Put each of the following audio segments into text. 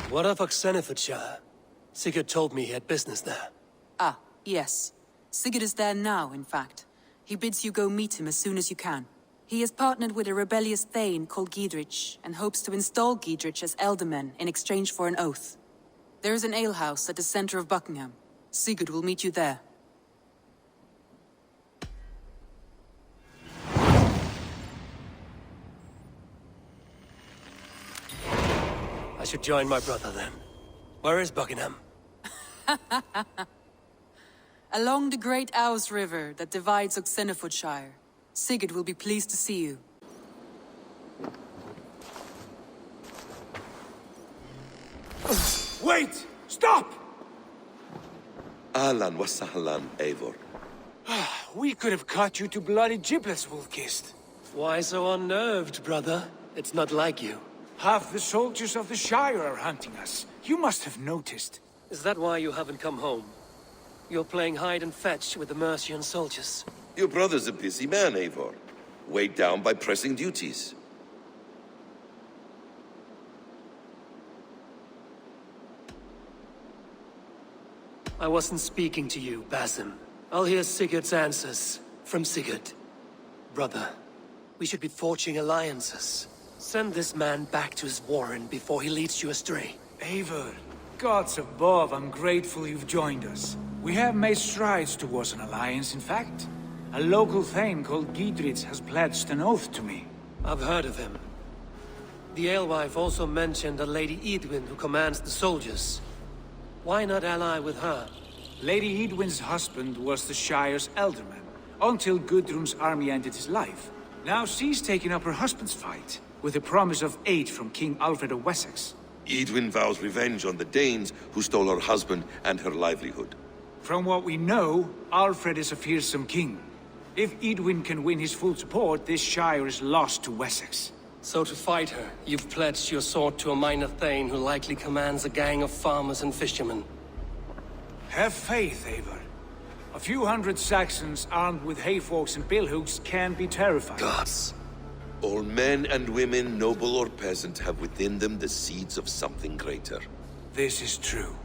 What of Oxenfordshire? Sigurd told me he had business there. Ah, yes. Sigurd is there now, in fact. He bids you go meet him as soon as you can. He has partnered with a rebellious thane called Giedrich, and hopes to install Giedrich as Elderman in exchange for an oath. There is an alehouse at the center of Buckingham. Sigurd will meet you there. I should join my brother then. Where is Buckingham? Along the great Ouse River that divides Oxenfordshire. Sigurd will be pleased to see you. Wait! Stop! Ahlan wa sahlan, Eivor. We could have cut you to bloody giblets, Wolf-Kissed. Why so unnerved, brother? It's not like you. Half the soldiers of the Shire are hunting us. You must have noticed. Is that why you haven't come home? You're playing hide and fetch with the Mercian soldiers. Your brother's a busy man, Eivor. Weighed down by pressing duties. I wasn't speaking to you, Basim. I'll hear Sigurd's answers from Sigurd. Brother, we should be forging alliances. Send this man back to his warren before he leads you astray. Eivor, gods above, I'm grateful you've joined us. We have made strides towards an alliance, in fact. A local thane called Giedrich has pledged an oath to me. I've heard of him. The alewife also mentioned a Lady Edwin who commands the soldiers. Why not ally with her? Lady Edwin's husband was the Shire's Elderman, until Gudrun's army ended his life. Now she's taken up her husband's fight, with a promise of aid from King Alfred of Wessex. Edwin vows revenge on the Danes who stole her husband and her livelihood. From what we know, Alfred is a fearsome king. If Edwin can win his full support, this Shire is lost to Wessex. So to fight her, you've pledged your sword to a minor thane who likely commands a gang of farmers and fishermen. Have faith, Eivor. A few hundred Saxons armed with hayforks and billhooks can be terrifying. Gods. All men and women, noble or peasant, have within them the seeds of something greater. This is true.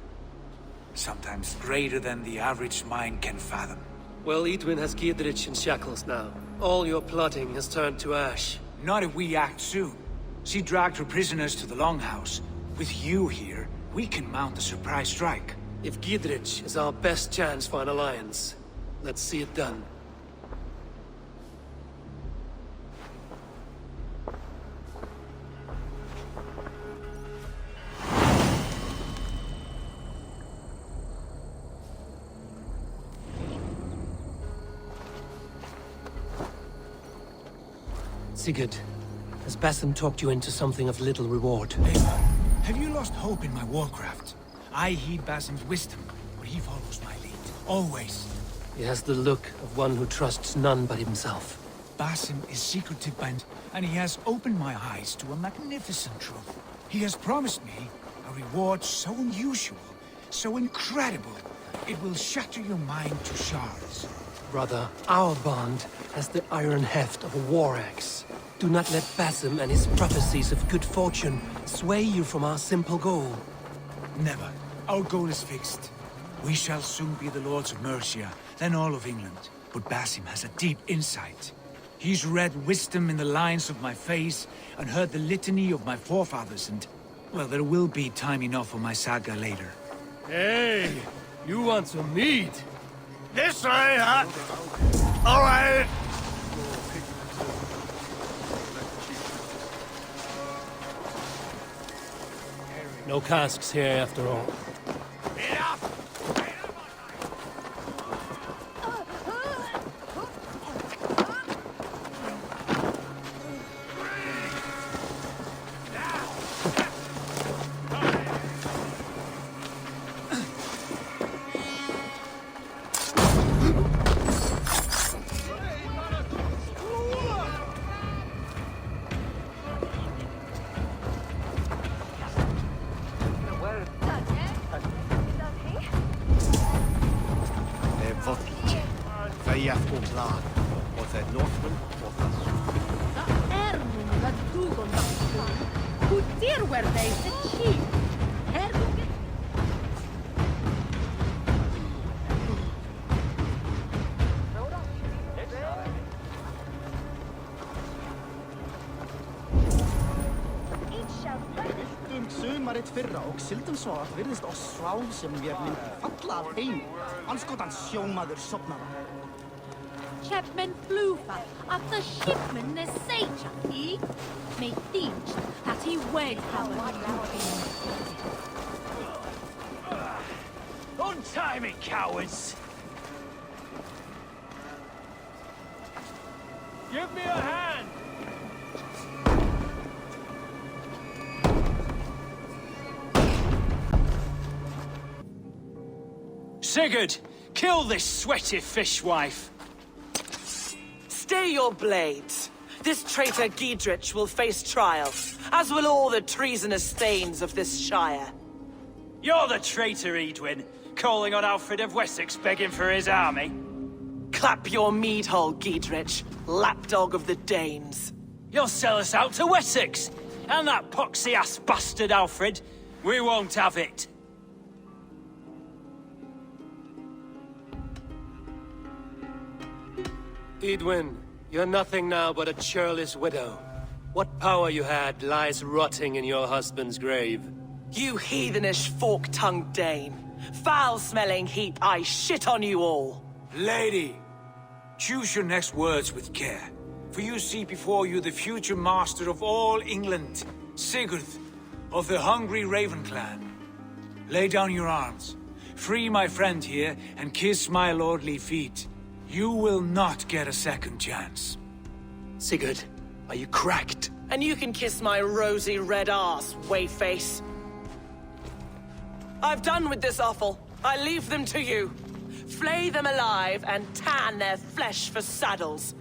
Sometimes greater than the average mind can fathom. Well, Edwin has Giedrich in shackles now. All your plotting has turned to ash. Not if we act soon. She dragged her prisoners to the Longhouse. With you here, we can mount a surprise strike. If Giedrich is our best chance for an alliance, let's see it done. Sigurd, has Basim talked you into something of little reward? Eivor, have you lost hope in my warcraft? I heed Basim's wisdom, but he follows my lead. Always. He has the look of one who trusts none but himself. Basim is secretive and he has opened my eyes to a magnificent truth. He has promised me a reward so unusual, so incredible, it will shatter your mind to shards. Brother, our bond has the iron heft of a war axe. Do not let Basim and his prophecies of good fortune sway you from our simple goal. Never. Our goal is fixed. We shall soon be the lords of Mercia, then all of England. But Basim has a deep insight. He's read wisdom in the lines of my face, and heard the litany of my forefathers, and... well, there will be time enough for my saga later. Hey! You want some meat? This way, huh? All right. No casks here after all. leit fyrra og sildan svo að virðist á svá sem mér myndi falla af heim. Anskotans sjómaður sopnaða. Chapman Floofer of the shipman is Sage, he may think that he will have Untie me, cowards! Give me a hand! Sigurd, kill this sweaty fishwife! Stay your blades. This traitor Giedrich will face trial, as will all the treasonous thanes of this shire. You're the traitor, Edwin, calling on Alfred of Wessex begging for his army. Clap your mead hole, Giedrich, lapdog of the Danes. You'll sell us out to Wessex, and that poxy-ass bastard Alfred. We won't have it. Edwin, you're nothing now but a churlish widow. What power you had lies rotting in your husband's grave. You heathenish fork-tongued Dane. Foul-smelling heap, I shit on you all. Lady, choose your next words with care, for you see before you the future master of all England, Sigurd, of the hungry Raven clan. Lay down your arms, free my friend here, and kiss my lordly feet. You will not get a second chance. Sigurd, are you cracked? And you can kiss my rosy red arse, wayface. I've done with this offal. I leave them to you. Flay them alive and tan their flesh for saddles.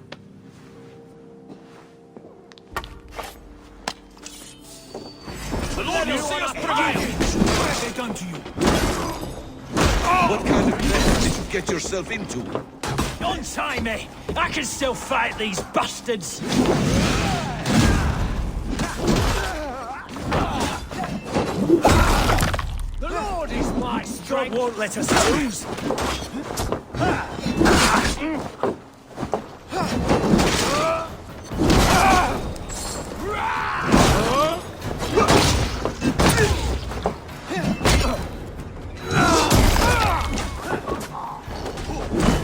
The Lord will see us prevail! What have they done to you? What kind of mess did you get yourself into? Untie me! I can still fight these bastards! The Lord is my strength! God won't let us lose!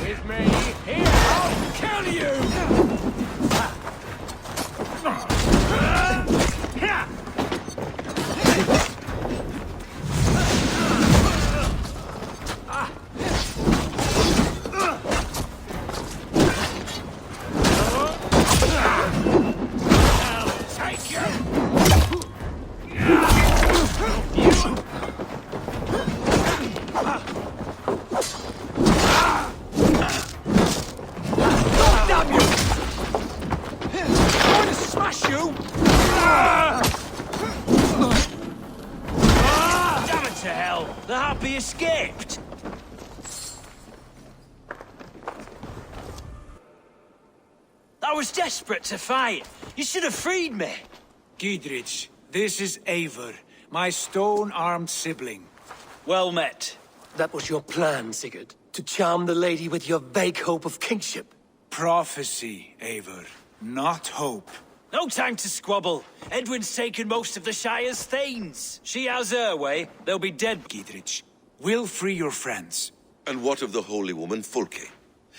With me, here, I'll kill you! Take you! Damn you! I'm going to smash you! Damn it to hell! The happy escaped! I was desperate to fight. You should have freed me. Giedrich, this is Eivor, my stone-armed sibling. Well met. That was your plan, Sigurd. To charm the lady with your vague hope of kingship. Prophecy, Eivor, not hope. No time to squabble. Edwin's taken most of the Shire's thanes. She has her way. They'll be dead, Giedrich. We'll free your friends. And what of the holy woman Fulke?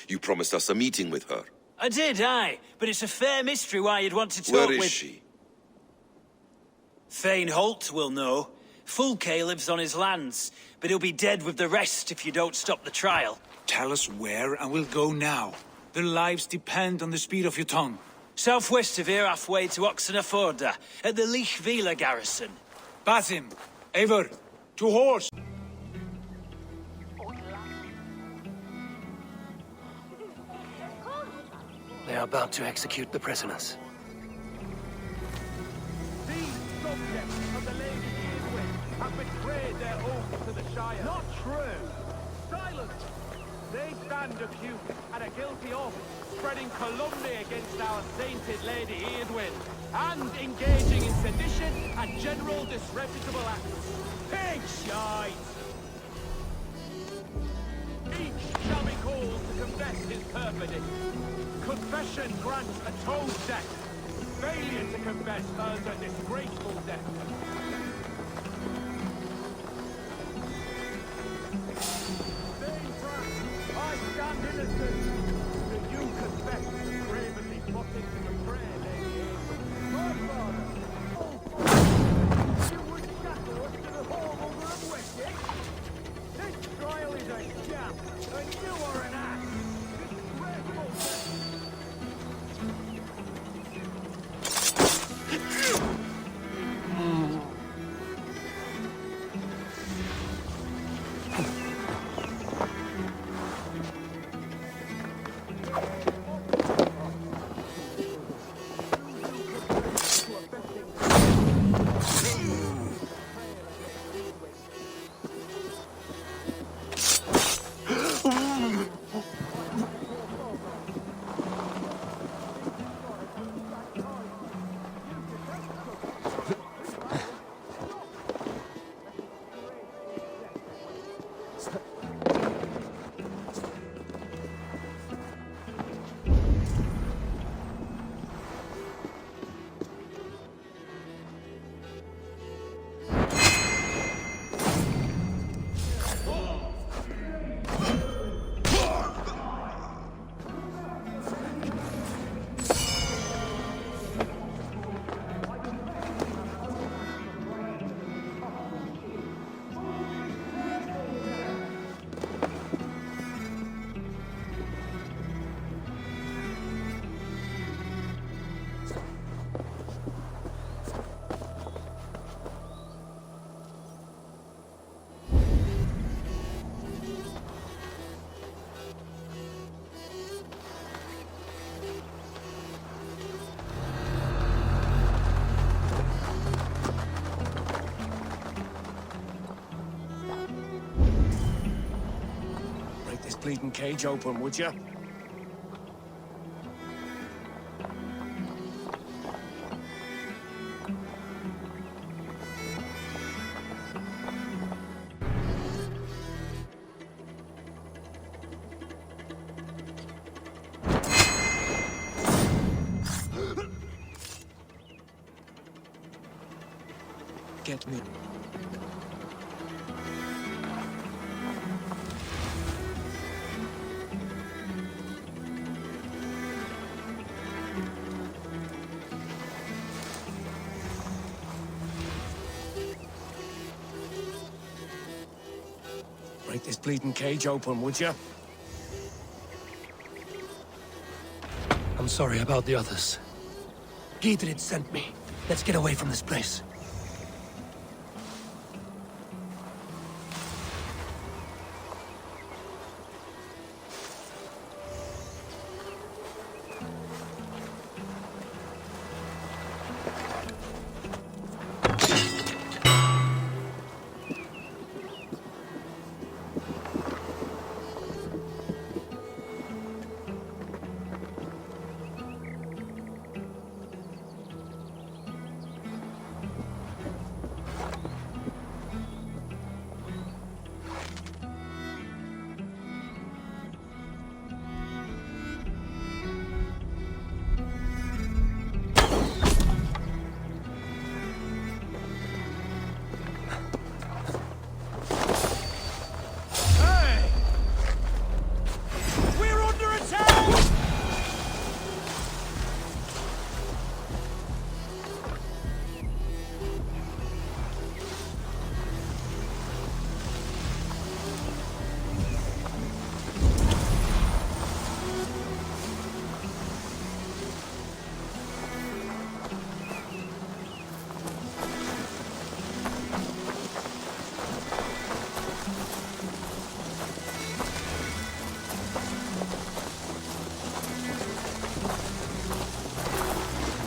You promised us a meeting with her. I did, aye. But it's a fair mystery why you'd want to talk with... Where is she? Thane Holt will know. Fulke lives on his lands, but he'll be dead with the rest if you don't stop the trial. Tell us where, and we'll go now. Their lives depend on the speed of your tongue. Southwest of here, halfway to Oxenaforda, at the Lichvila garrison. Basim, Eivor, to horse! They are about to execute the prisoners. These subjects of the Lady Edwin have betrayed their oath to the Shire. Not true. Silence. They stand accused and are guilty of spreading calumny against our sainted Lady Edwin and engaging in sedition and general disreputable acts. Pig shite! Each shall be called to confess his perfidy. Confession grants atones death. Failure to confess earns a disgraceful death. this bleeding cage open, would you? Get me. Break this bleeding cage open, would you? I'm sorry about the others. Gidrid sent me. Let's get away from this place.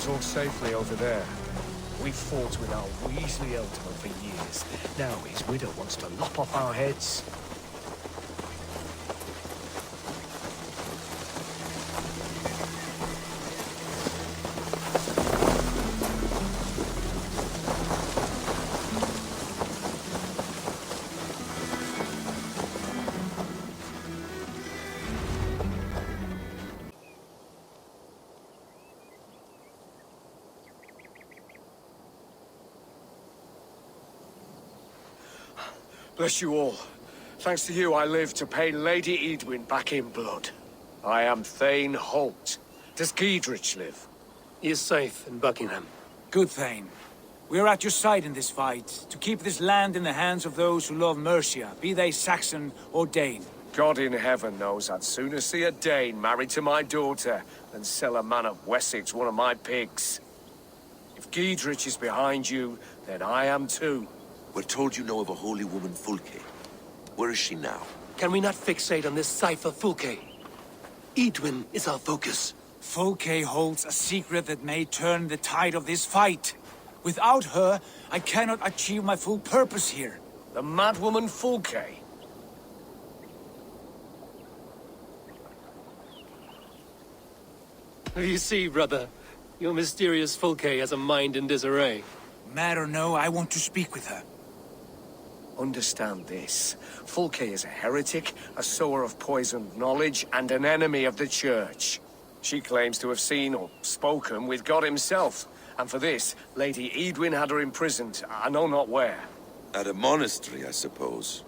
Talk safely over there. We fought with our Weasley Eldman for years. Now his widow wants to lop off our heads. Bless you all. Thanks to you, I live to pay Lady Edwin back in blood. I am Thane Holt. Does Giedrich live? He is safe in Buckingham. Good Thane. We are at your side in this fight, to keep this land in the hands of those who love Mercia, be they Saxon or Dane. God in heaven knows I'd sooner see a Dane married to my daughter than sell a man of Wessex one of my pigs. If Giedrich is behind you, then I am too. We're told you know of a holy woman, Fulke. Where is she now? Can we not fixate on this cipher, Fulke? Edwin is our focus. Fulke holds a secret that may turn the tide of this fight. Without her, I cannot achieve my full purpose here. The madwoman Fulke? You see, brother, your mysterious Fulke has a mind in disarray. Mad or no, I want to speak with her. Understand this. Fulke is a heretic, a sower of poisoned knowledge, and an enemy of the Church. She claims to have seen or spoken with God himself. And for this, Lady Edwin had her imprisoned, I know not where. At a monastery, I suppose.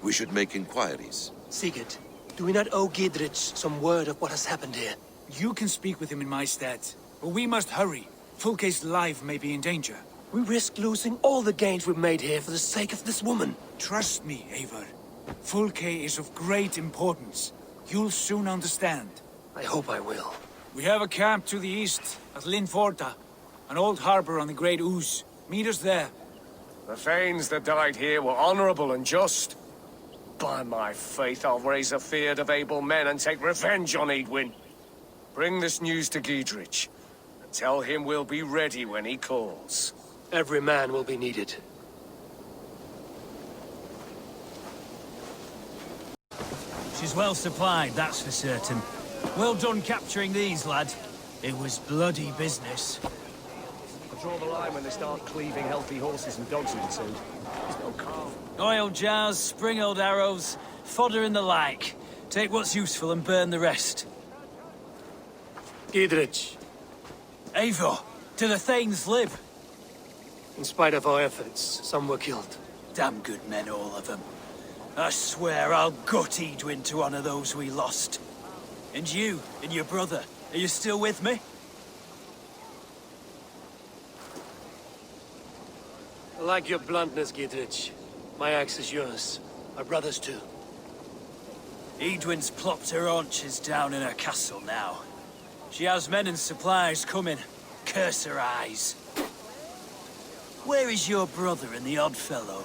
We should make inquiries. Sigurd, do we not owe Giedrich some word of what has happened here? You can speak with him in my stead, but we must hurry. Fulke's life may be in danger. We risk losing all the gains we've made here for the sake of this woman. Trust me, Eivor. Fulke is of great importance. You'll soon understand. I hope I will. We have a camp to the east, at Linforta. An old harbor on the Great Ouse. Meet us there. The Thanes that died here were honorable and just. By my faith, I'll raise a feared of able men and take revenge on Edwin. Bring this news to Giedrich, and tell him we'll be ready when he calls. Every man will be needed. is well supplied, that's for certain. Well done capturing these, lad. It was bloody business. I draw the line when they start cleaving healthy horses and dogs in soon. There's no calm. Oil jars, spring-oiled arrows, fodder and the like. Take what's useful and burn the rest. Giedrich, Eivor, do the Thanes live? in spite of our efforts, some were killed. Damn good men, all of them. I swear I'll gut Edwin to honor those we lost. And you, and your brother, are you still with me? I like your bluntness, Giedrich. My axe is yours. My brother's too. Edwin's plopped her haunches down in her castle now. She has men and supplies coming. Curse her eyes. Where is your brother and the odd fellow?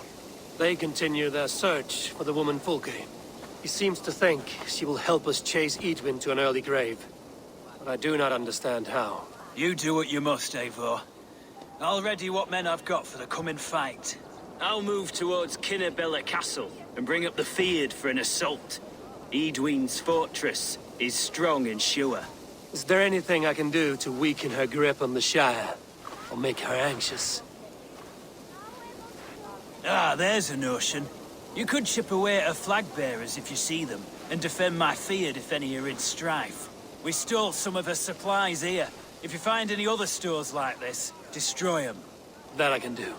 They continue their search for the woman Fulke. He seems to think she will help us chase Edwin to an early grave. But I do not understand how. You do what you must, Eivor. I'll ready what men I've got for the coming fight. I'll move towards Kinnabella Castle and bring up the Fyrd for an assault. Edwin's fortress is strong and sure. Is there anything I can do to weaken her grip on the Shire? Or make her anxious? Ah, there's a notion. You could chip away at her flag bearers if you see them, and defend my Fyrd if any are in strife. We stole some of her supplies here. If you find any other stores like this, destroy them. That I can do.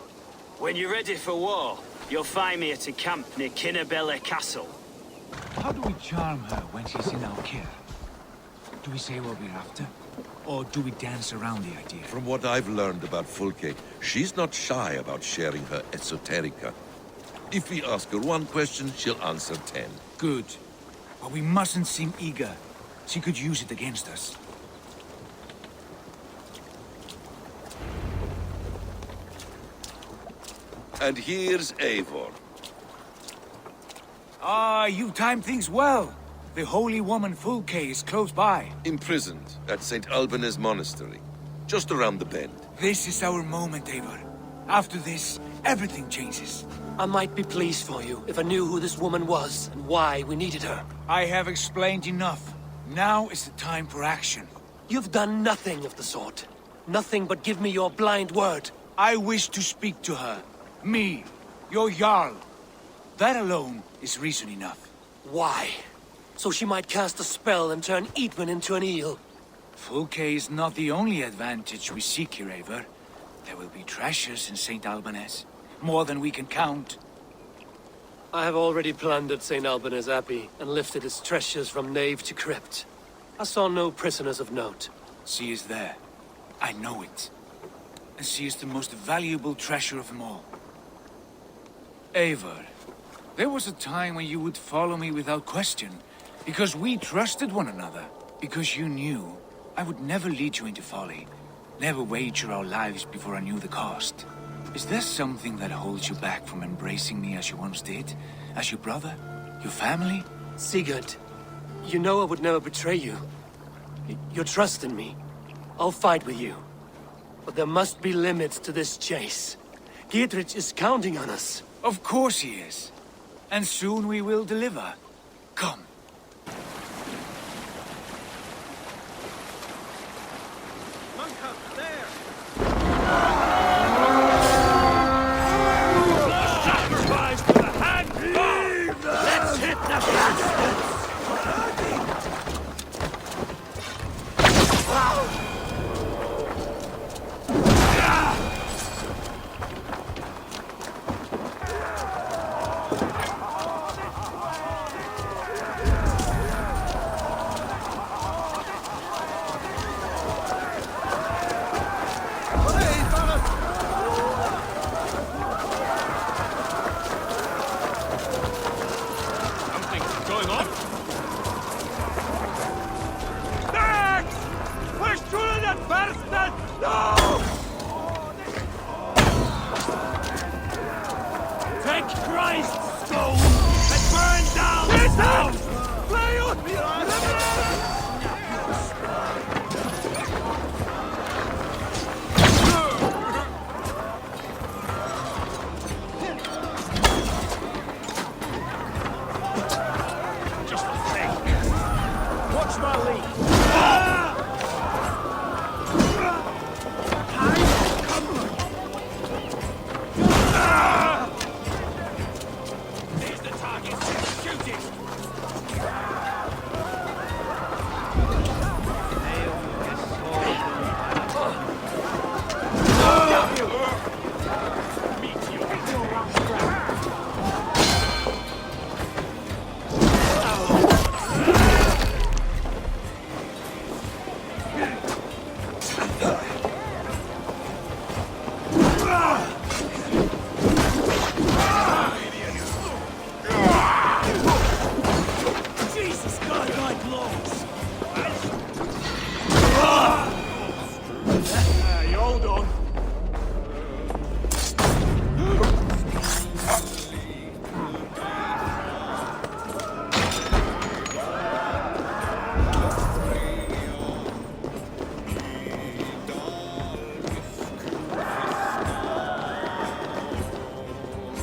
When you're ready for war, you'll find me at a camp near Kinnabella Castle. How do we charm her when she's in our care? Do we say what we're after? Or do we dance around the idea? From what I've learned about Fulke, she's not shy about sharing her esoterica. If we ask her one question, she'll answer 10. Good. But we mustn't seem eager. She could use it against us. And here's Eivor. Ah, you timed things well. The holy woman Fulke is close by. Imprisoned at St. Alban's Monastery, just around the bend. This is our moment, Eivor. After this, everything changes. I might be pleased for you if I knew who this woman was and why we needed her. I have explained enough. Now is the time for action. You've done nothing of the sort. Nothing but give me your blind word. I wish to speak to her. Me, your Jarl. That alone is reason enough. Why? So she might cast a spell and turn Edwin into an eel. Fulke is not the only advantage we seek here, Eivor. There will be treasures in St. Alban's. More than we can count. I have already plundered St. Alban's Abbey and lifted its treasures from nave to crypt. I saw no prisoners of note. She is there. I know it. And she is the most valuable treasure of them all. Eivor, there was a time when you would follow me without question. Because we trusted one another. Because you knew I would never lead you into folly. Never wager our lives before I knew the cost. Is there something that holds you back from embracing me as you once did? As your brother? Your family? Sigurd, you know I would never betray you. Your trust in me. I'll fight with you. But there must be limits to this chase. Giedrich is counting on us. Of course he is. And soon we will deliver. Come.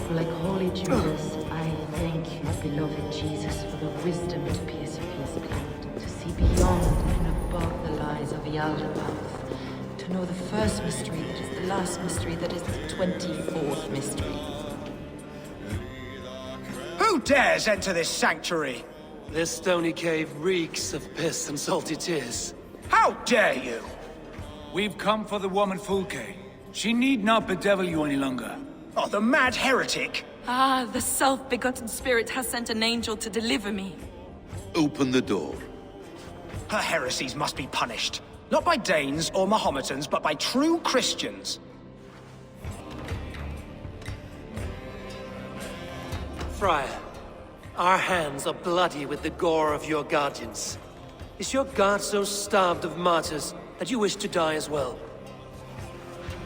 Like holy Judas, I thank you, beloved Jesus, for the wisdom to pierce his blood, to see beyond and above the lies of the Aldermouth, to know the first mystery that is the last mystery that is the 24th mystery. Who dares enter this sanctuary? This stony cave reeks of piss and salty tears. How dare you? We've come for the woman Fulke. She need not bedevil you any longer. Oh, the mad heretic! Ah, the self-begotten spirit has sent an angel to deliver me. Open the door. Her heresies must be punished. Not by Danes or Mahometans, but by true Christians. Friar, our hands are bloody with the gore of your guardians. Is your God so starved of martyrs that you wish to die as well?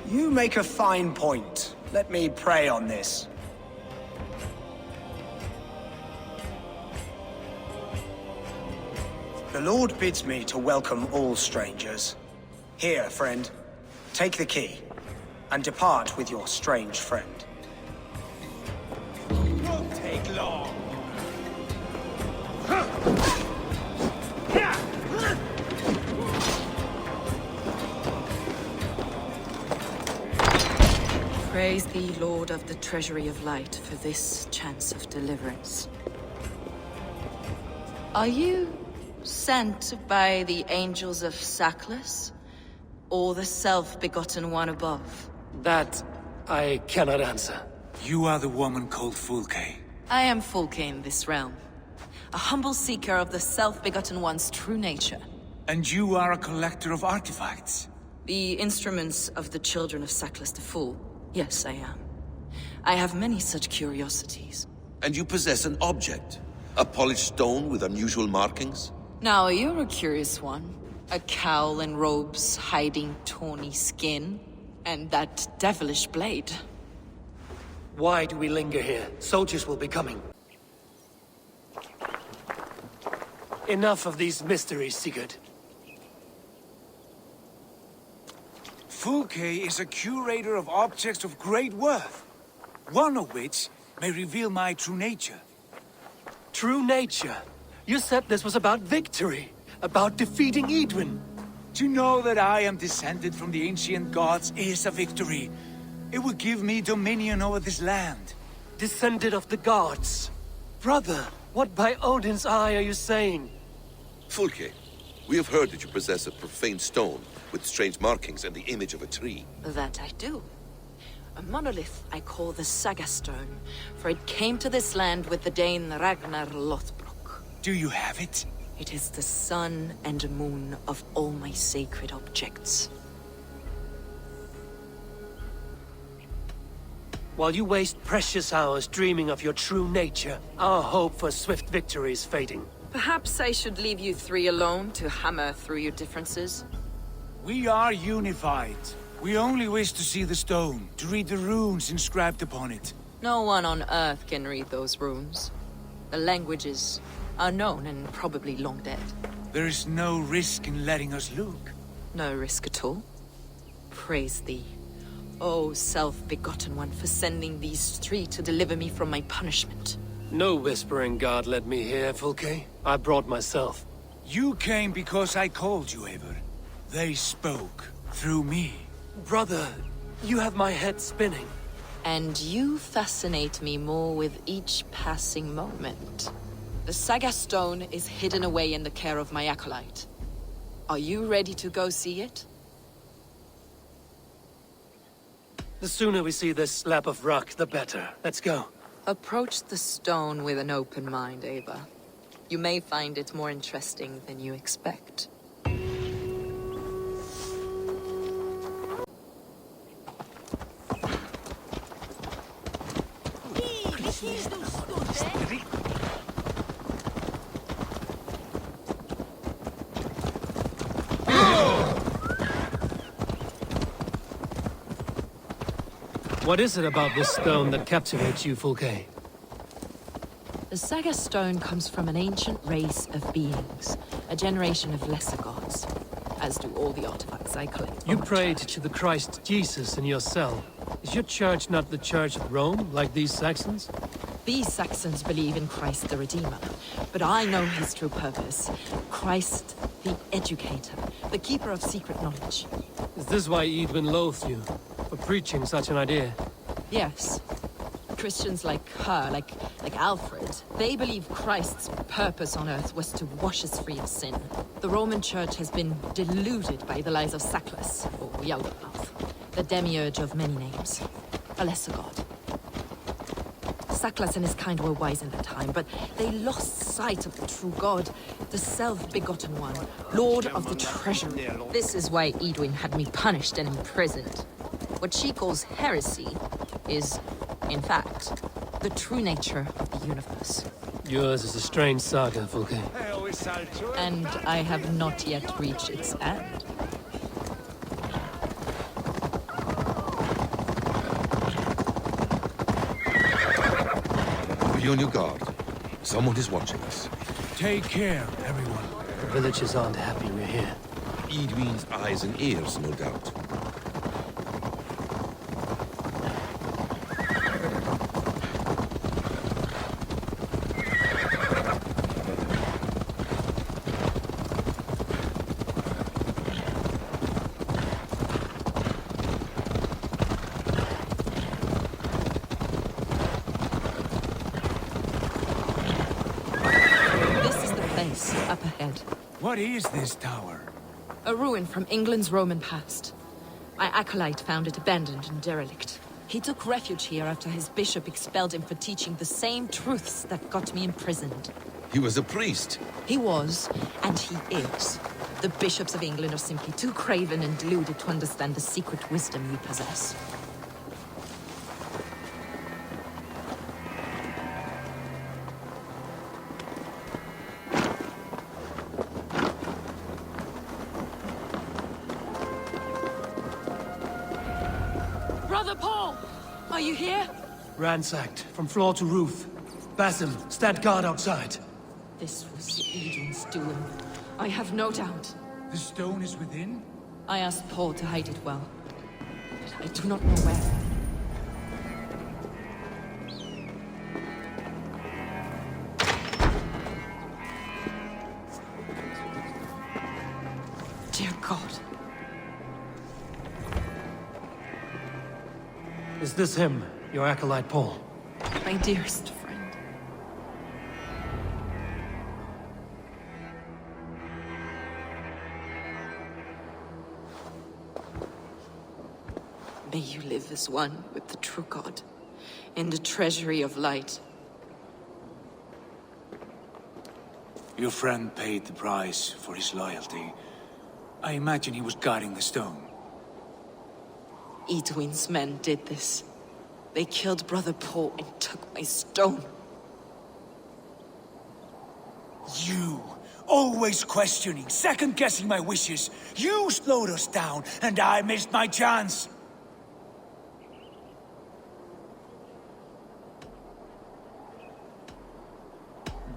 You make a fine point. Let me pray on this. The Lord bids me to welcome all strangers. Here, friend, take the key, and depart with your strange friend. Won't take long. Praise thee, Lord of the Treasury of Light, for this chance of deliverance. Are you sent by the angels of Saklas, or the self-begotten one above? That I cannot answer. You are the woman called Fulke. I am Fulke in this realm, a humble seeker of the self-begotten one's true nature. And you are a collector of artifacts. The instruments of the children of Saklas the Fool. Yes, I am. I have many such curiosities. And you possess an object. A polished stone with unusual markings? Now, you're a curious one. A cowl and robes hiding tawny skin. And that devilish blade. Why do we linger here? Soldiers will be coming. Enough of these mysteries, Sigurd. Fulke is a curator of objects of great worth, one of which may reveal my true nature. True nature? You said this was about victory, about defeating Edwin. To know that I am descended from the ancient gods is a victory. It would give me dominion over this land. Descended of the gods. Brother, what by Odin's eye are you saying? Fulke, we have heard that you possess a profane stone with strange markings and the image of a tree. That I do. A monolith I call the Saga Stone, for it came to this land with the Dane Ragnar Lothbrok. Do you have it? It is the sun and moon of all my sacred objects. While you waste precious hours dreaming of your true nature, our hope for swift victory is fading. Perhaps I should leave you three alone to hammer through your differences. We are unified. We only wish to see the stone, to read the runes inscribed upon it. No one on Earth can read those runes. The languages are known and probably long dead. There is no risk in letting us look. No risk at all. Praise thee, O self-begotten one, for sending these three to deliver me from my punishment. No whispering god led me here, Fulke. I brought myself. You came because I called you, Eivor. They spoke through me. Brother, you have my head spinning. And you fascinate me more with each passing moment. The Saga Stone is hidden away in the care of my acolyte. Are you ready to go see it? The sooner we see this slab of rock, the better. Let's go. Approach the stone with an open mind, Ava. You may find it more interesting than you expect. What is it about this stone that captivates you, Fulke? The Saga Stone comes from an ancient race of beings, a generation of lesser gods, as do all the artifacts I collect. You prayed to the Christ Jesus in your cell. Is your church not the Church of Rome, like these Saxons? These Saxons believe in Christ the Redeemer, but I know his true purpose. Christ the Educator, the keeper of secret knowledge. Is this why Edwin loathed you? For preaching such an idea? Yes. Christians like her, like Alfred, they believe Christ's purpose on earth was to wash us free of sin. The Roman Church has been deluded by the lies of Sackless, or Yaldabaoth, the demiurge of many names, a lesser god. Sackless and his kind were wise in their time, but they lost sight of the true god, the self-begotten one, Lord of the Treasury. This is why Edwin had me punished and imprisoned. What she calls heresy is, in fact, the true nature of the universe. Yours is a strange saga, Fulke. And I have not yet reached its end. Be on your guard. Someone is watching us. Take care, everyone. The villagers aren't happy we're here. Edwin's eyes and ears, no doubt. Up ahead. What is this tower? A ruin from England's Roman past. My acolyte found it abandoned and derelict. He took refuge here after his bishop expelled him for teaching the same truths that got me imprisoned. He was a priest. He was, and he is. The bishops of England are simply too craven and deluded to understand the secret wisdom you possess. Brother Paul! Are you here? Ransacked, from floor to roof. Basim, stand guard outside. This was Edwin's doing. I have no doubt. The stone is within? I asked Paul to hide it well, but I do not know where. Dear God. Is this him, your acolyte Paul? My dearest friend. May you live as one with the true God, in the treasury of light. Your friend paid the price for his loyalty. I imagine he was guarding the stone. Edwin's men did this. They killed Brother Paul and took my stone. You! Always questioning, second-guessing my wishes. You slowed us down, and I missed my chance.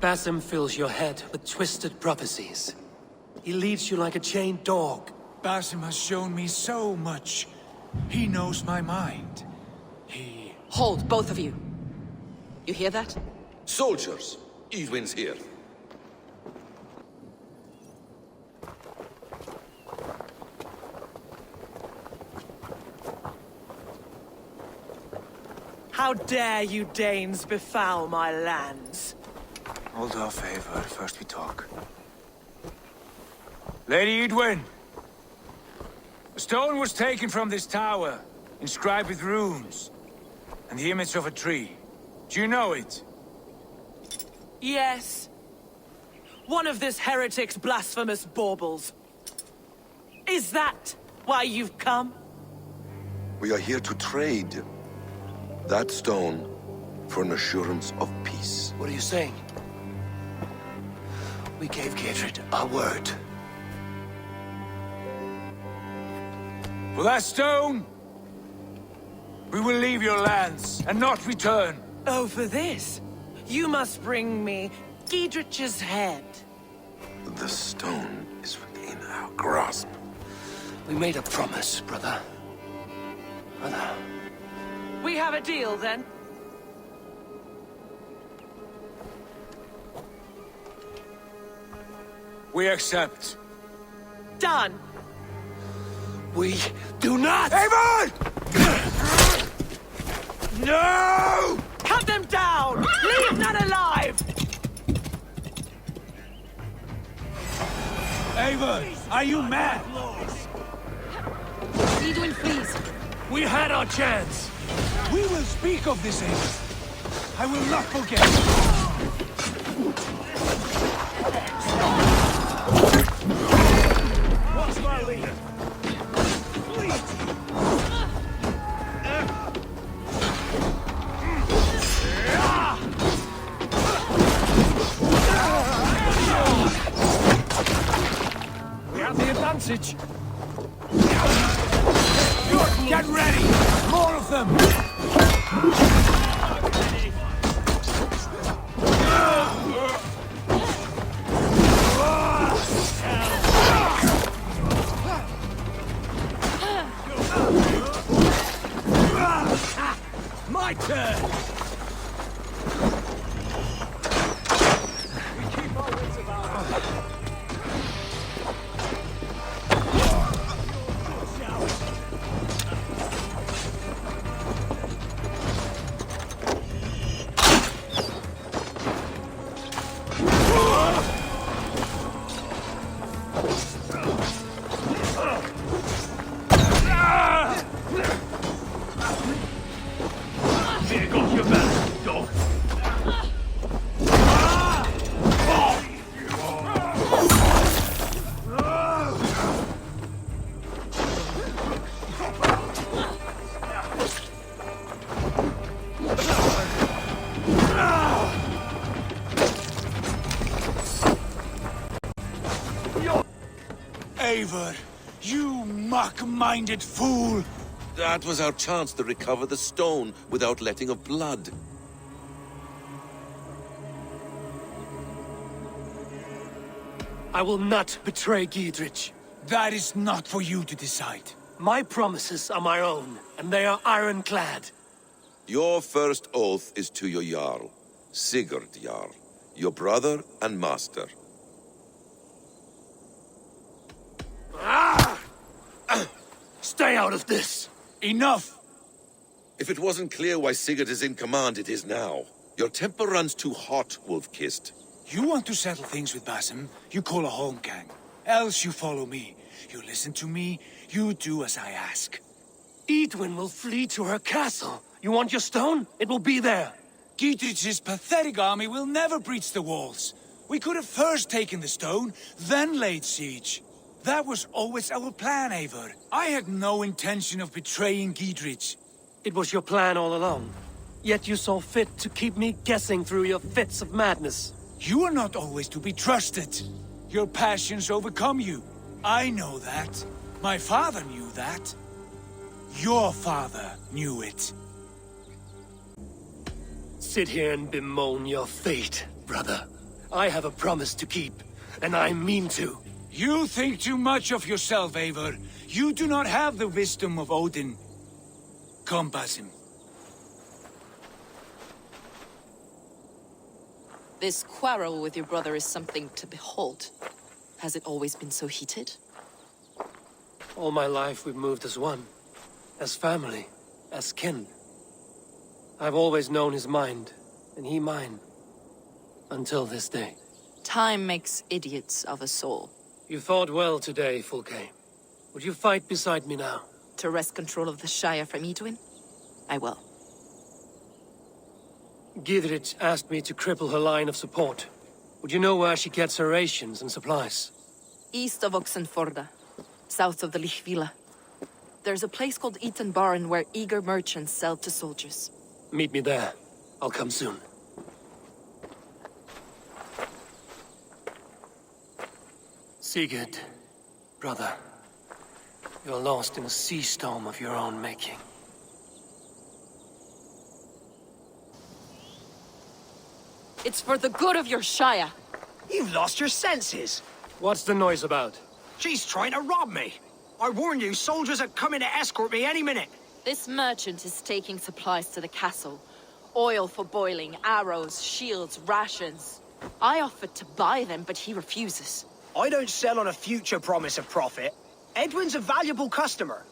Basim fills your head with twisted prophecies. He leads you like a chained dog. Basim has shown me so much. He knows my mind. Hold, both of you. You hear that? Soldiers, Edwin's here. How dare you Danes befoul my lands? Hold off, Eivor. First we talk. Lady Edwin! A stone was taken from this tower, inscribed with runes, and the image of a tree. Do you know it? Yes. One of this heretic's blasphemous baubles. Is that why you've come? We are here to trade that stone for an assurance of peace. What are you saying? We gave Gidrid our word. For that stone, we will leave your lands and not return. Oh, for this? You must bring me Gidrich's head. The stone is within our grasp. We made a promise, brother. Brother. We have a deal, then? We accept. Done! We do not! Eivor! No! Cut them down! Leave none alive! Eivor, are you mad? Edwin, please. We had our chance! We will speak of this, Eivor. I will not forget. What's my leader? We have the advantage! Get ready! More of them! My turn! Eivor, you mock-minded fool! That was our chance to recover the stone without letting of blood. I will not betray Gidrich. That is not for you to decide. My promises are my own, and they are ironclad. Your first oath is to your Jarl, Sigurd Jarl, your brother and master. Stay out of this! Enough! If it wasn't clear why Sigurd is in command, it is now. Your temper runs too hot, Wolf-Kissed. You want to settle things with Basim, you call a holmgang. Else you follow me. You listen to me, you do as I ask. Edwin will flee to her castle. You want your stone? It will be there. Gidrich's pathetic army will never breach the walls. We could have first taken the stone, then laid siege. That was always our plan, Eivor. I had no intention of betraying Gidrich. It was your plan all along. Yet you saw fit to keep me guessing through your fits of madness. You are not always to be trusted. Your passions overcome you. I know that. My father knew that. Your father knew it. Sit here and bemoan your fate, brother. I have a promise to keep, and I mean to. You think too much of yourself, Eivor. You do not have the wisdom of Odin. Come, Basim. This quarrel with your brother is something to behold. Has it always been so heated? All my life we've moved as one. As family. As kin. I've always known his mind, and he mine. Until this day. Time makes idiots of us all. You fought well today, Fulke. Would you fight beside me now? To wrest control of the Shire from Edwin? I will. Gidrich asked me to cripple her line of support. Would you know where she gets her rations and supplies? East of Oxenforda, south of the Lichvila. There's a place called Eaton Barn where eager merchants sell to soldiers. Meet me there. I'll come soon. Sigurd, brother, you're lost in a sea storm of your own making. It's for the good of your Shire. You've lost your senses. What's the noise about? She's trying to rob me. I warned you, soldiers are coming to escort me any minute. This merchant is taking supplies to the castle. Oil for boiling, arrows, shields, rations. I offered to buy them, but he refuses. I don't sell on a future promise of profit. Edwin's a valuable customer.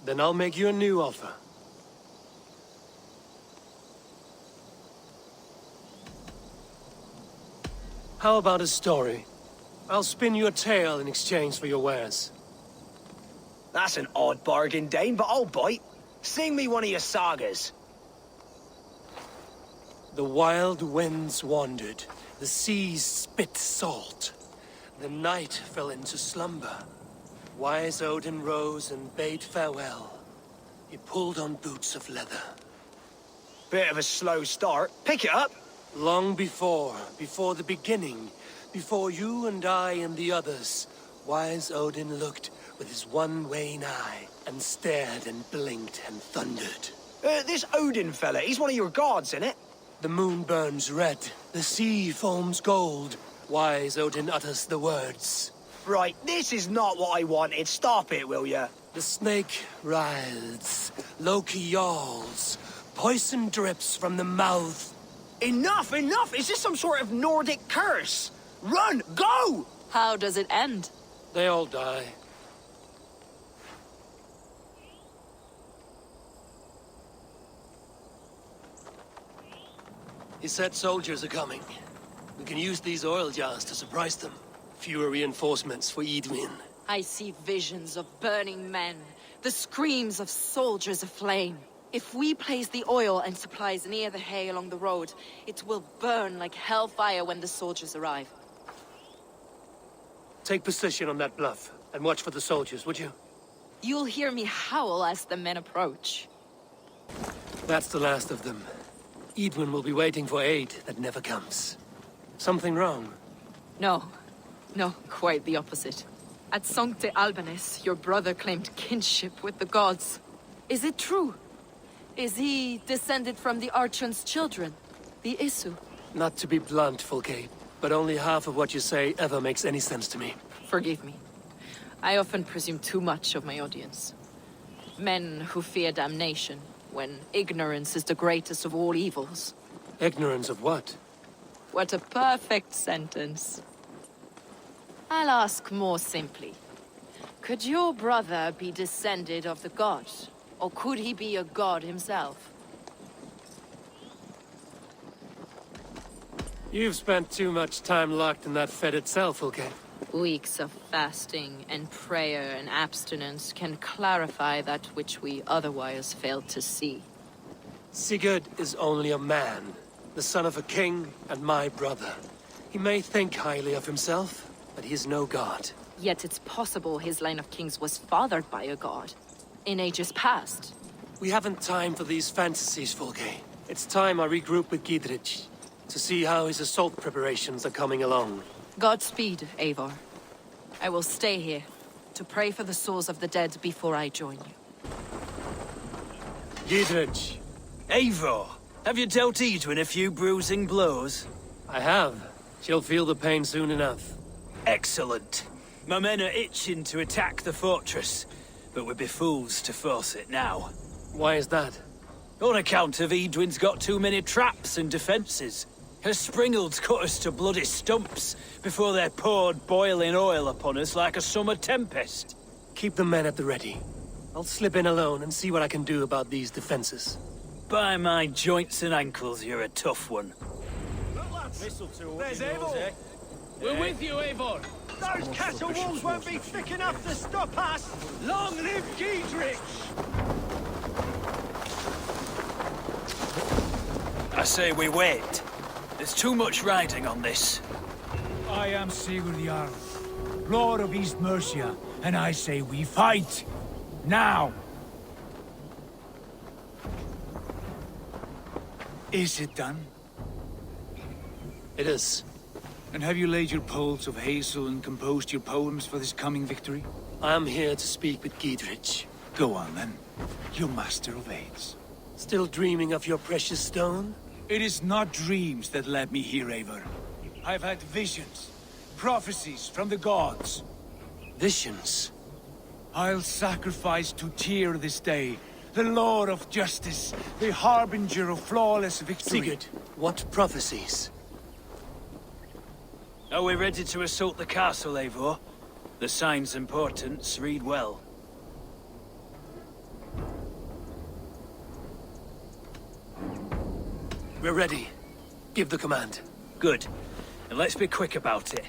Then I'll make you a new offer. How about a story? I'll spin you a tale in exchange for your wares. That's an odd bargain, Dane, but I'll bite. Sing me one of your sagas. The wild winds wandered, the seas spit salt. The night fell into slumber. Wise Odin rose and bade farewell. He pulled on boots of leather. Bit of a slow start. Pick it up. Long before the beginning, before you and I and the others, Wise Odin looked with his one wan eye and stared and blinked and thundered. This Odin fella, he's one of your gods, innit? The moon burns red, the sea foams gold. Wise Odin utters the words. Right, this is not what I wanted. Stop it, will ya? The snake writhes, Loki yawls, poison drips from the mouth. Enough, enough! Is this some sort of Nordic curse? Run! Go! How does it end? They all die. He said soldiers are coming. We can use these oil jars to surprise them. Fewer reinforcements for Edwin. I see visions of burning men, the screams of soldiers aflame. If we place the oil and supplies near the hay along the road, it will burn like hellfire when the soldiers arrive. Take position on that bluff, and watch for the soldiers, would you? You'll hear me howl as the men approach. That's the last of them. Edwin will be waiting for aid that never comes. Something wrong? No, quite the opposite. At Sancte Albanus, your brother claimed kinship with the gods. Is it true? Is he descended from the Archon's children, the Isu? Not to be blunt, Fulke, but only half of what you say ever makes any sense to me. Forgive me. I often presume too much of my audience. Men who fear damnation, when ignorance is the greatest of all evils. Ignorance of what? What a perfect sentence. I'll ask more simply. Could your brother be descended of the gods? Or could he be a god himself? You've spent too much time locked in that fetid cell, Fulke. Weeks of fasting and prayer and abstinence can clarify that which we otherwise failed to see. Sigurd is only a man, the son of a king and my brother. He may think highly of himself, but he is no god. Yet it's possible his line of kings was fathered by a god, in ages past. We haven't time for these fantasies, Fulke. It's time I regroup with Gidrich, to see how his assault preparations are coming along. Godspeed, Eivor. I will stay here, to pray for the souls of the dead before I join you. Gidrich. Eivor, have you dealt Edwin a few bruising blows? I have. She'll feel the pain soon enough. Excellent. My men are itching to attack the fortress, but we'd be fools to force it now. Why is that? On account of Edwin's got too many traps and defenses. Her springalds cut us to bloody stumps before they poured boiling oil upon us like a summer tempest. Keep the men at the ready. I'll slip in alone and see what I can do about these defenses. By my joints and ankles, you're a tough one. There's Eivor! We're with you, Eivor! Those castle walls won't be thick enough to stop us! Long live Giedrich! I say we wait. There's too much riding on this. I am Sigurd Jarl, Lord of East Mercia, and I say we fight! Now! Is it done? It is. And have you laid your poles of hazel and composed your poems for this coming victory? I am here to speak with Giedrich. Go on then, you master of aids. Still dreaming of your precious stone? It is not dreams that led me here, Eivor. I've had visions, prophecies from the gods. Visions? I'll sacrifice to Tyr this day, the Lord of Justice, the harbinger of flawless victory. Sigurd, what prophecies? Are we ready to assault the castle, Eivor? The signs and portents read well. We're ready. Give the command. Good. And let's be quick about it.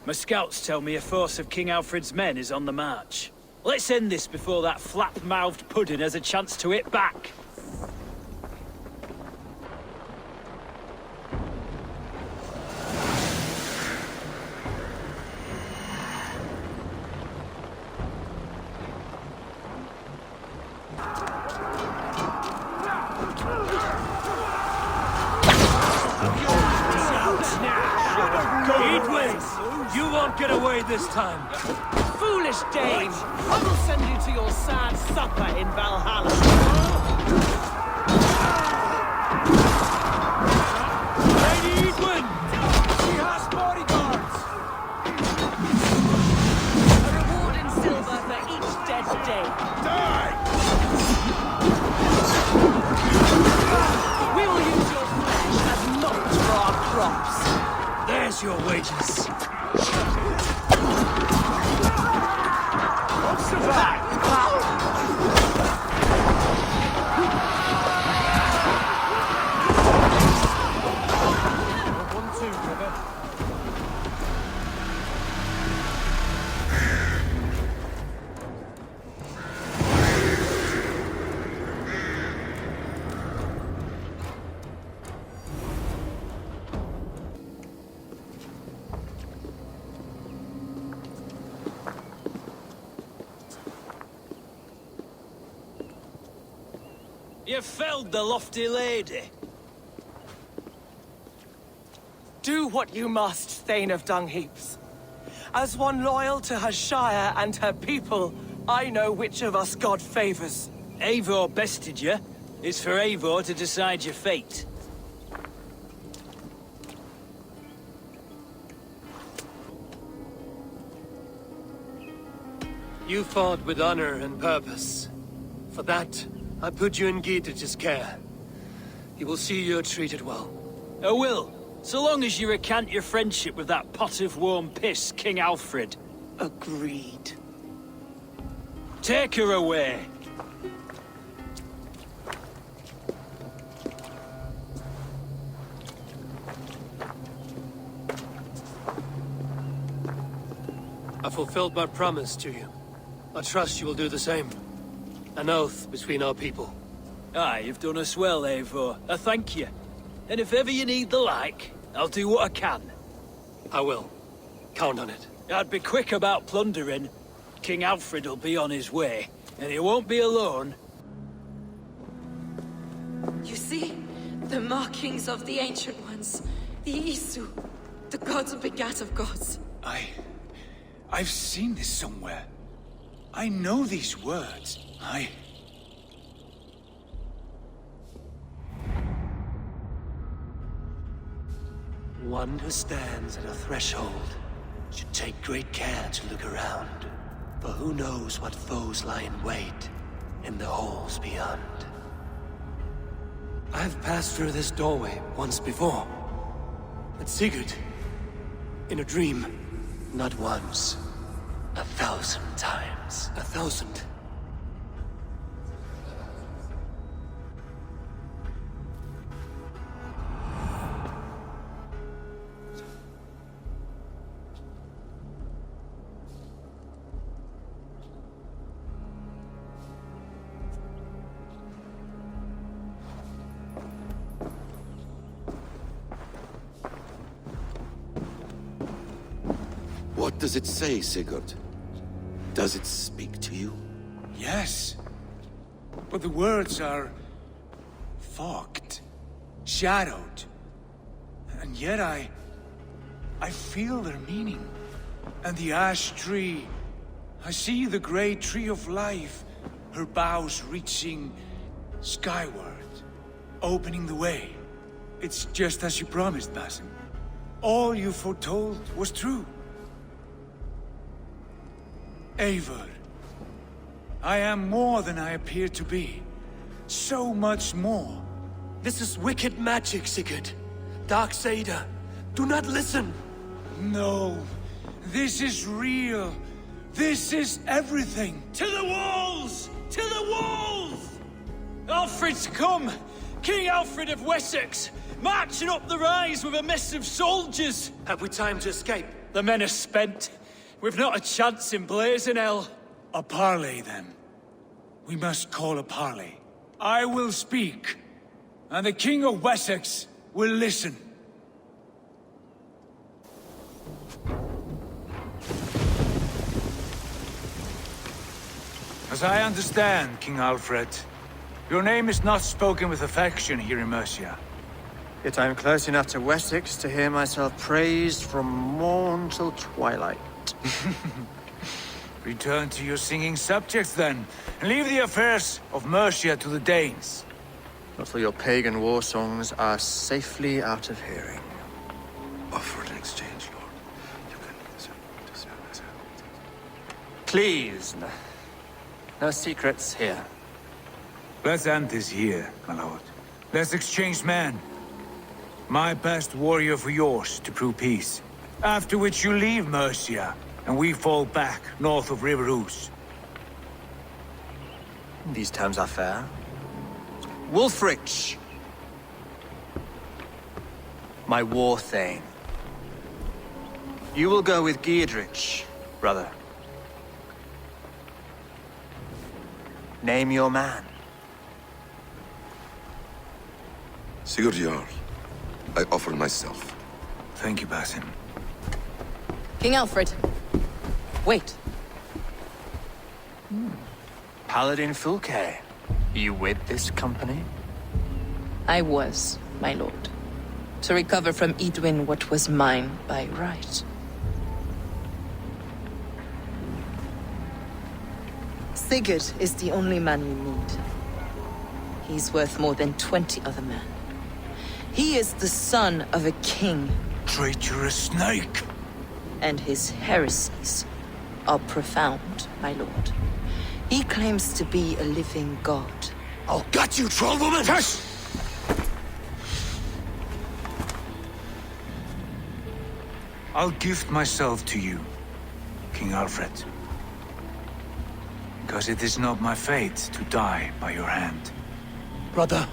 My scouts tell me a force of King Alfred's men is on the march. Let's end this before that flap-mouthed pudding has a chance to hit back. You won't get away this time. Foolish Dane! I will send you to your sad supper in Valhalla. Lady Edwin! She has bodyguards! A reward in silver for each dead Dane. Die! We will use your flesh as mulch for our crops. There's your wages. You felled the lofty lady. Do what you must, Thane of Dungheaps. As one loyal to her shire and her people, I know which of us God favors. Eivor bested you. It's for Eivor to decide your fate. You fought with honor and purpose. For that, I put you in Giedrich's care. He will see you're treated well. I will, so long as you recant your friendship with that pot of warm piss, King Alfred. Agreed. Take her away. I fulfilled my promise to you. I trust you will do the same. An oath between our people. Aye, you've done us well, Eivor. I thank you. And if ever you need the like, I'll do what I can. I will. Count on it. I'd be quick about plundering. King Alfred will be on his way, and he won't be alone. You see? The markings of the Ancient Ones. The Isu. The gods begat of gods. I've seen this somewhere. I know these words. One who stands at a threshold should take great care to look around. For who knows what foes lie in wait in the halls beyond. I've passed through this doorway once before. But Sigurd, in a dream, not once, 1,000 times. 1,000? What does it say, Sigurd? Does it speak to you? Yes. But the words are... fogged. Shadowed. And yet I feel their meaning. And the ash tree... I see the great tree of life, her boughs reaching skyward, opening the way. It's just as you promised, Basim. All you foretold was true. Eivor, I am more than I appear to be. So much more. This is wicked magic, Sigurd. Darksader, do not listen. No, this is real. This is everything. To the walls! To the walls! Alfred's come! King Alfred of Wessex! Marching up the rise with a mess of soldiers! Have we time to escape? The men are spent. We've not a chance in blazing hell. A parley, then. We must call a parley. I will speak, and the King of Wessex will listen. As I understand, King Alfred, your name is not spoken with affection here in Mercia. Yet I am close enough to Wessex to hear myself praised from morn till twilight. Return to your singing subjects, then, and leave the affairs of Mercia to the Danes. Not till your pagan war songs are safely out of hearing. Offer an exchange, Lord. You can... Please, no secrets here. Let's end this here, my lord. Let's exchange men. My best warrior for yours to prove peace. After which you leave Mercia, and we fall back north of River Ouse. These terms are fair. Wulfrich! My war thane. You will go with Giedrich, brother. Name your man. Sigurd Jarl, I offer myself. Thank you, Basim. King Alfred. Wait. Paladin Fulke. You with this company? I was, my lord. To recover from Edwin what was mine by right. Sigurd is the only man you need. He's worth more than 20 other men. He is the son of a king. Traitorous snake! And his heresies are profound, my lord. He claims to be a living god. I'll gut you, troll woman! Tush! I'll gift myself to you, King Alfred. Because it is not my fate to die by your hand. Brother.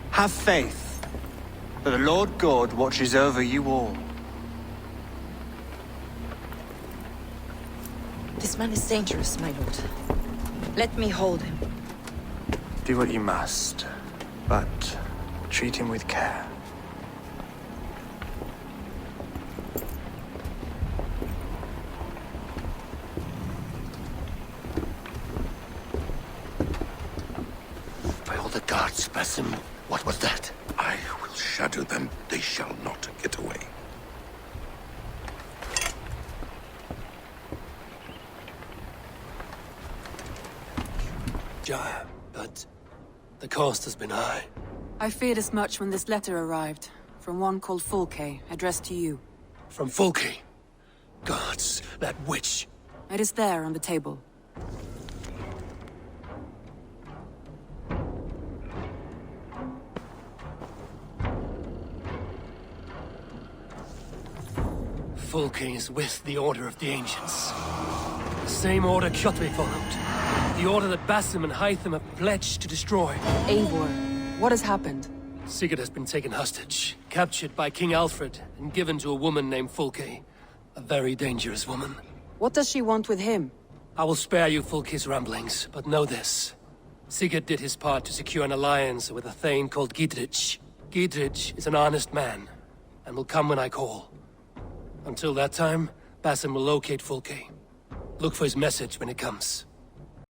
Have faith, for the Lord God watches over you all. This man is dangerous, my lord. Let me hold him. Do what you must, but treat him with care. By all the gods, Basim, what was that? I will shadow them. They shall not get away. Jaya, but the cost has been high. I feared as much when this letter arrived, from one called Fulke, addressed to you. From Fulke? Gods, that witch. It is there on the table. Fulke is with the Order of the Ancients. The same order Kjotve followed. The order that Basim and Hytham have pledged to destroy. Eivor, what has happened? Sigurd has been taken hostage, captured by King Alfred, and given to a woman named Fulke. A very dangerous woman. What does she want with him? I will spare you Fulke's ramblings, but know this. Sigurd did his part to secure an alliance with a thane called Giedrich. Giedrich is an honest man, and will come when I call. Until that time, Basim will locate Fulke. Look for his message when it comes.